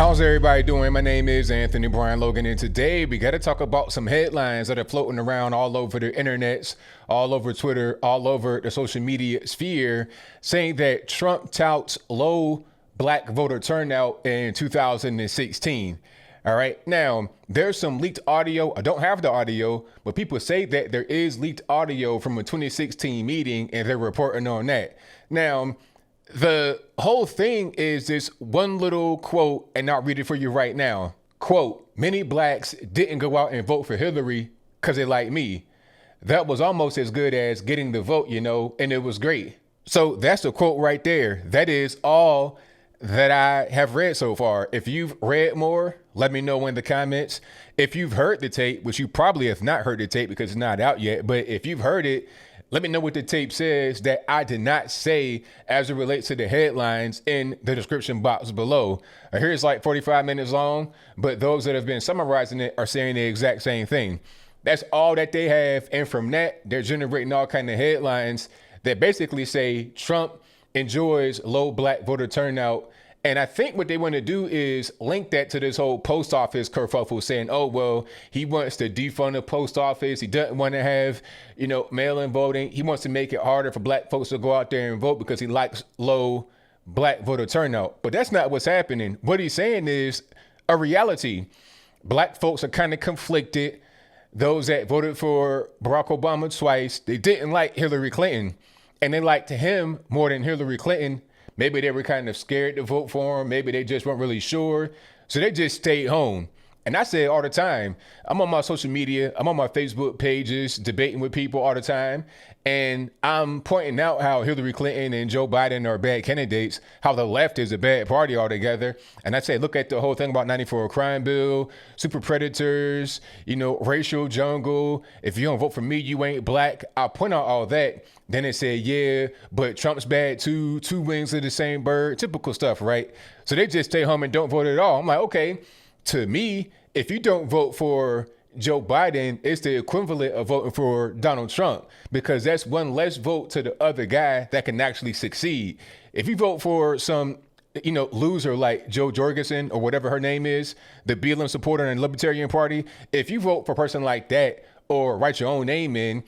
How's everybody doing? My name is Anthony Brian Logan, and today we got to talk about some headlines that are floating around all over the internets, all over Twitter, all over the social media sphere, saying that Trump touts low black voter turnout in 2016. All right. Now, there's some leaked audio. I don't have the audio, but people say that there is leaked audio from a 2016 meeting, and they're reporting on that. Now, the whole thing is this one little quote, and I'll read it for you right now. Quote, "Many blacks didn't go out and vote for Hillary because they like me. That was almost as good as getting the vote, and it was great." So that's the quote right there. That is all that I have read so far. If you've read more, let me know in the comments. If you've heard the tape, which you probably have not heard the tape because it's not out yet, but if you've heard it, let me know what the tape says that I did not say as it relates to the headlines in the description box below. Here's like 45 minutes long, but those that have been summarizing it are saying the exact same thing. That's all that they have. And from that, they're generating all kind of headlines that basically say Trump enjoys low black voter turnout. And I think what they want to do is link that to this whole post office kerfuffle, saying, oh, well, he wants to defund the post office. He doesn't want to have, mail-in voting. He wants to make it harder for black folks to go out there and vote because he likes low black voter turnout. But that's not what's happening. What he's saying is a reality. Black folks are kind of conflicted. Those that voted for Barack Obama twice, they didn't like Hillary Clinton, and they liked him more than Hillary Clinton. Maybe they were kind of scared to vote for him. Maybe they just weren't really sure. So they just stayed home. And I say it all the time. I'm on my social media. I'm on my Facebook pages debating with people all the time. And I'm pointing out how Hillary Clinton and Joe Biden are bad candidates, how the left is a bad party altogether. And I say, look at the whole thing about 94 crime bill, super predators, racial jungle. If you don't vote for me, you ain't black. I'll point out all that. Then they say, yeah, but Trump's bad too. Two wings of the same bird. Typical stuff, right? So they just stay home and don't vote at all. I'm like, okay, to me, if you don't vote for Joe Biden, it's the equivalent of voting for Donald Trump, because that's one less vote to the other guy that can actually succeed. If you vote for some, loser like Joe Jorgensen or whatever her name is, the BLM supporter in the Libertarian Party, if you vote for a person like that or write your own name in,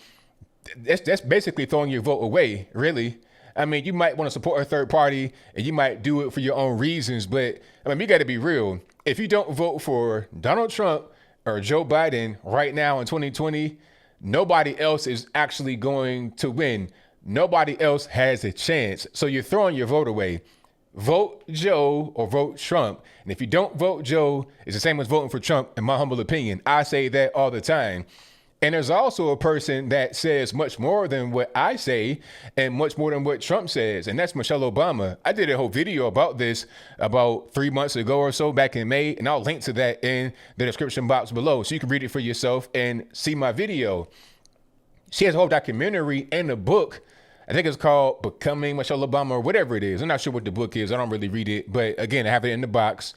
that's basically throwing your vote away, really. I mean, you might want to support a third party and you might do it for your own reasons, but we got to be real. If you don't vote for Donald Trump or Joe Biden right now in 2020, nobody else is actually going to win. Nobody else has a chance. So you're throwing your vote away. Vote Joe or vote Trump. And if you don't vote Joe, it's the same as voting for Trump, in my humble opinion. I say that all the time. And there's also a person that says much more than what I say and much more than what Trump says, and that's Michelle Obama. I did a whole video about this about 3 months ago or so, back in May, and I'll link to that in the description box below so you can read it for yourself and see my video. She has a whole documentary and a book. I think it's called Becoming Michelle Obama or whatever it is. I'm not sure what the book is. I don't really read it, but again, I have it in the box.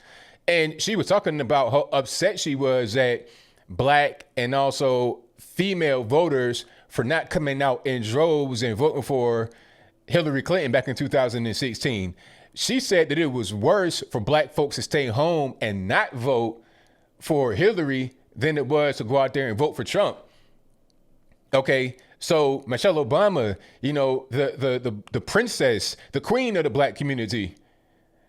And she was talking about how upset she was that black and also female voters for not coming out in droves and voting for Hillary Clinton back in 2016. She said that it was worse for black folks to stay home and not vote for Hillary than it was to go out there and vote for Trump. Okay, so Michelle Obama, the princess, the queen of the black community,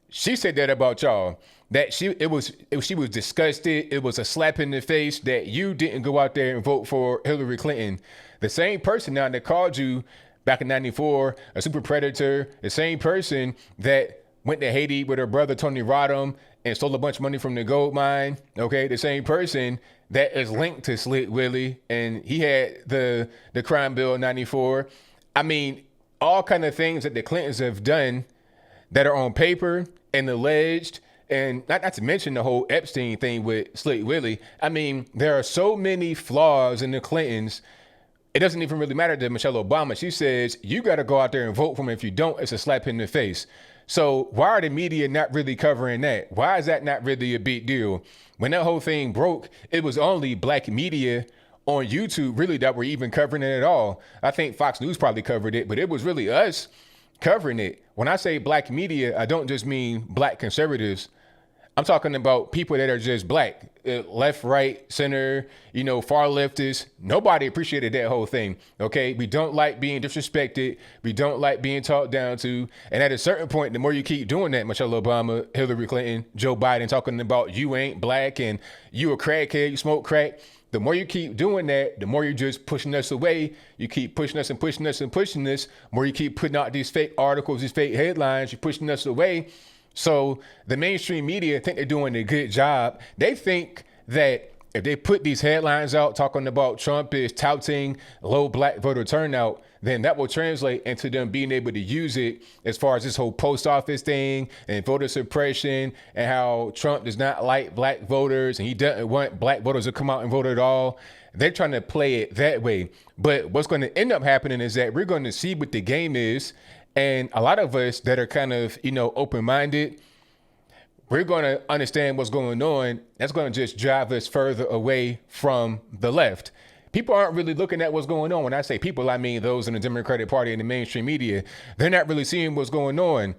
she said that about y'all. That she was disgusted. It was a slap in the face that you didn't go out there and vote for Hillary Clinton. The same person now that called you back in 94 a super predator, the same person that went to Haiti with her brother Tony Rodham and stole a bunch of money from the gold mine. Okay, the same person that is linked to Slick Willie, and he had the crime bill in 94. I mean, all kind of things that the Clintons have done that are on paper and alleged. And not to mention the whole Epstein thing with Slick Willie. I mean, there are so many flaws in the Clintons. It doesn't even really matter to Michelle Obama. She says, you got to go out there and vote for him. If you don't, it's a slap in the face. So why are the media not really covering that? Why is that not really a big deal? When that whole thing broke, it was only black media on YouTube really that were even covering it at all. I think Fox News probably covered it, but it was really us covering it. When I say black media, I don't just mean black conservatives. I'm talking about people that are just black, left, right, center, far leftists. Nobody appreciated that whole thing. Okay. We don't like being disrespected. We don't like being talked down to. And at a certain point, the more you keep doing that, Michelle Obama, Hillary Clinton, Joe Biden, talking about you ain't black and you a crackhead, you smoke crack. The more you keep doing that, the more you're just pushing us away. You keep pushing us and pushing us and pushing us. The more you keep putting out these fake articles, these fake headlines, you're pushing us away. So the mainstream media think they're doing a good job. They think that if they put these headlines out talking about Trump is touting low black voter turnout, then that will translate into them being able to use it as far as this whole post office thing and voter suppression and how Trump does not like black voters and he doesn't want black voters to come out and vote at all. They're trying to play it that way. But what's going to end up happening is that we're going to see what the game is. And a lot of us that are kind of, open-minded, we're going to understand what's going on. That's going to just drive us further away from the left. People aren't really looking at what's going on. When I say people, I mean those in the Democratic Party and the mainstream media. They're not really seeing what's going on.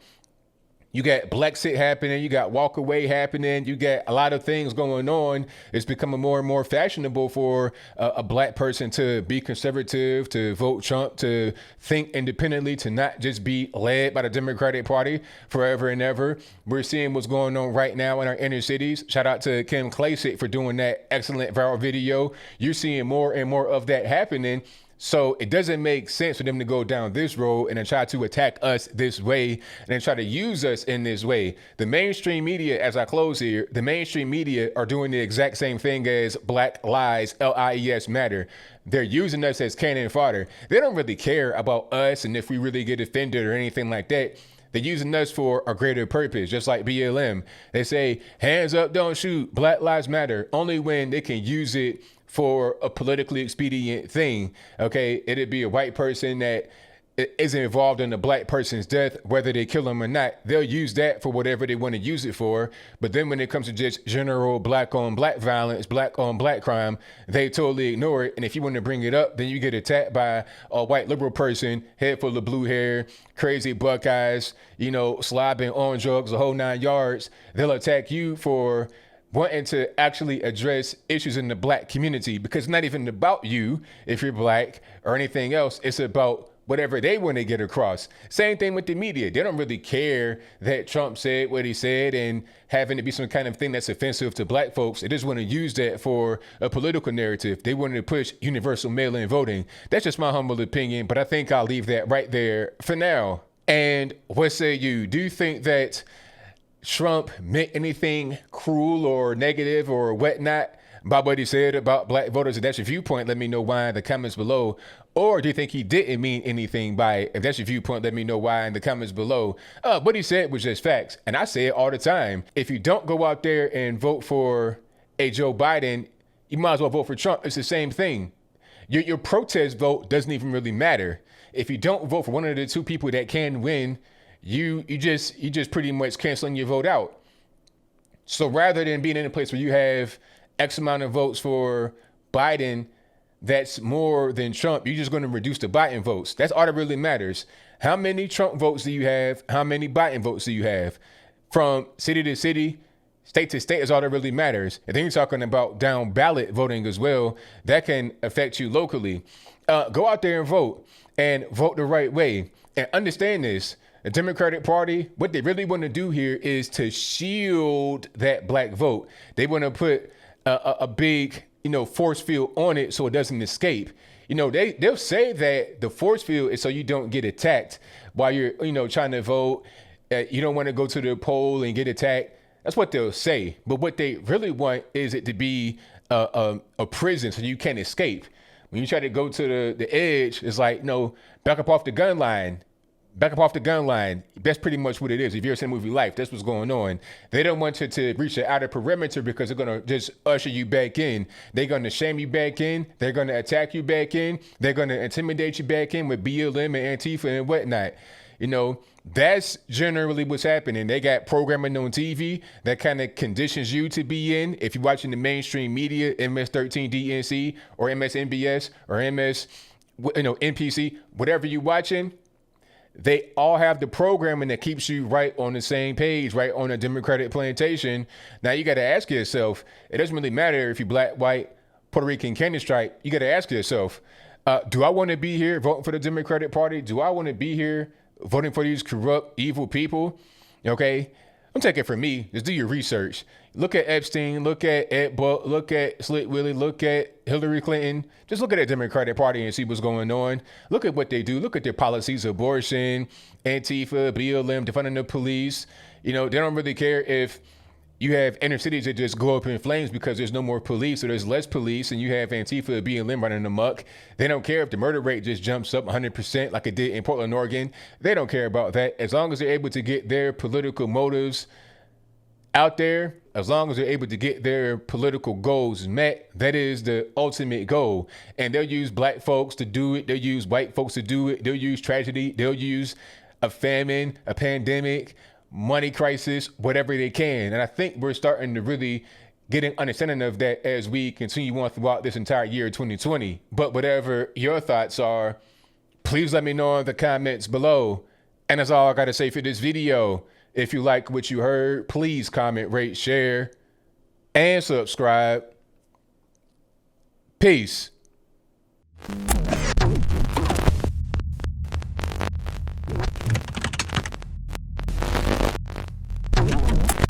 You got Blexit happening. You got walk away happening. You got a lot of things going on. It's becoming more and more fashionable for a black person to be conservative, to vote Trump, to think independently, to not just be led by the Democratic Party forever and ever. We're seeing what's going on right now in our inner cities. Shout out to Kim Klacik for doing that excellent viral video. You're seeing more and more of that happening. So it doesn't make sense for them to go down this road and then try to attack us this way and then try to use us in this way. The mainstream media, as I close here, the mainstream media are doing the exact same thing as Black Lives, LIES Matter. They're using us as cannon fodder. They don't really care about us and if we really get offended or anything like that. They're using us for a greater purpose, just like BLM. They say, hands up, don't shoot, Black Lives Matter, only when they can use it for a politically expedient thing. Okay, it'd be a white person that isn't involved in a black person's death, whether they kill them or not. They'll use that for whatever they want to use it for. But then when it comes to just general black on black violence, black on black crime, they totally ignore it. And if you want to bring it up, then you get attacked by a white liberal person, head full of blue hair, crazy buck eyes, slobbing on drugs, the whole 9 yards. They'll attack you for wanting to actually address issues in the black community, because it's not even about you if you're black or anything else. It's about whatever they want to get across. Same thing with the media. They don't really care that Trump said what he said and having it be some kind of thing that's offensive to black folks. They just want to use that for a political narrative. They want to push universal mail-in voting. That's just my humble opinion, but I think I'll leave that right there for now. And what say you? Do you think that Trump meant anything cruel or negative or whatnot by what he said about black voters? If that's your viewpoint, let me know why in the comments below. Or do you think he didn't mean anything by it? If that's your viewpoint, let me know why in the comments below. What he said was just facts. And I say it all the time. If you don't go out there and vote for a Joe Biden, you might as well vote for Trump. It's the same thing. Your protest vote doesn't even really matter. If you don't vote for one of the two people that can win, you just pretty much canceling your vote out. So rather than being in a place where you have X amount of votes for Biden, that's more than Trump, you're just going to reduce the Biden votes. That's all that really matters. How many Trump votes do you have? How many Biden votes do you have? From city to city, state to state is all that really matters. And then you're talking about down ballot voting as well. That can affect you locally. Go out there and vote the right way. And understand this. The Democratic Party, what they really want to do here is to shield that black vote. They want to put a big, force field on it so it doesn't escape. They'll say that the force field is so you don't get attacked while you're, trying to vote. You don't want to go to the poll and get attacked. That's what they'll say. But what they really want is it to be a prison so you can't escape. When you try to go to the edge, it's like, back up off the gun line. Back up off the gun line. That's pretty much what it is. If you're seeing the movie Life, that's what's going on. They don't want you to reach the outer perimeter because they're going to just usher you back in. They're going to shame you back in. They're going to attack you back in. They're going to intimidate you back in with BLM and Antifa and whatnot. That's generally what's happening. They got programming on TV that kind of conditions you to be in. If you're watching the mainstream media, MS-13 DNC or MSNBS or NPC, whatever you're watching, They all have the programming that keeps you right on the same page, right on a Democratic plantation. Now you got to ask yourself, it doesn't really matter if you're black, white, Puerto Rican, Candy Stripe. You got to ask yourself, do I want to be here voting for the Democratic Party? Do I want to be here voting for these corrupt, evil people? Okay. I'm taking it from me. Just do your research. Look at Epstein, look at Ed Buck, look at Slick Willie, look at Hillary Clinton. Just look at the Democratic Party and see what's going on. Look at what they do. Look at their policies: abortion, Antifa, BLM, defunding the police. They don't really care if you have inner cities that just go up in flames because there's no more police or there's less police, and you have Antifa, BLM running amok. They don't care if the murder rate just jumps up 100% like it did in Portland, Oregon. They don't care about that. As long as they're able to get their political motives out there, as long as they're able to get their political goals met, that is the ultimate goal. And they'll use black folks to do it. They'll use white folks to do it. They'll use tragedy. They'll use a famine, a pandemic, money crisis, whatever they can. And I think we're starting to really get an understanding of that as we continue on throughout this entire year 2020. But whatever your thoughts are, please let me know in the comments below. And that's all I got to say for this video. If you like what you heard, please comment, rate, share, and subscribe. Peace.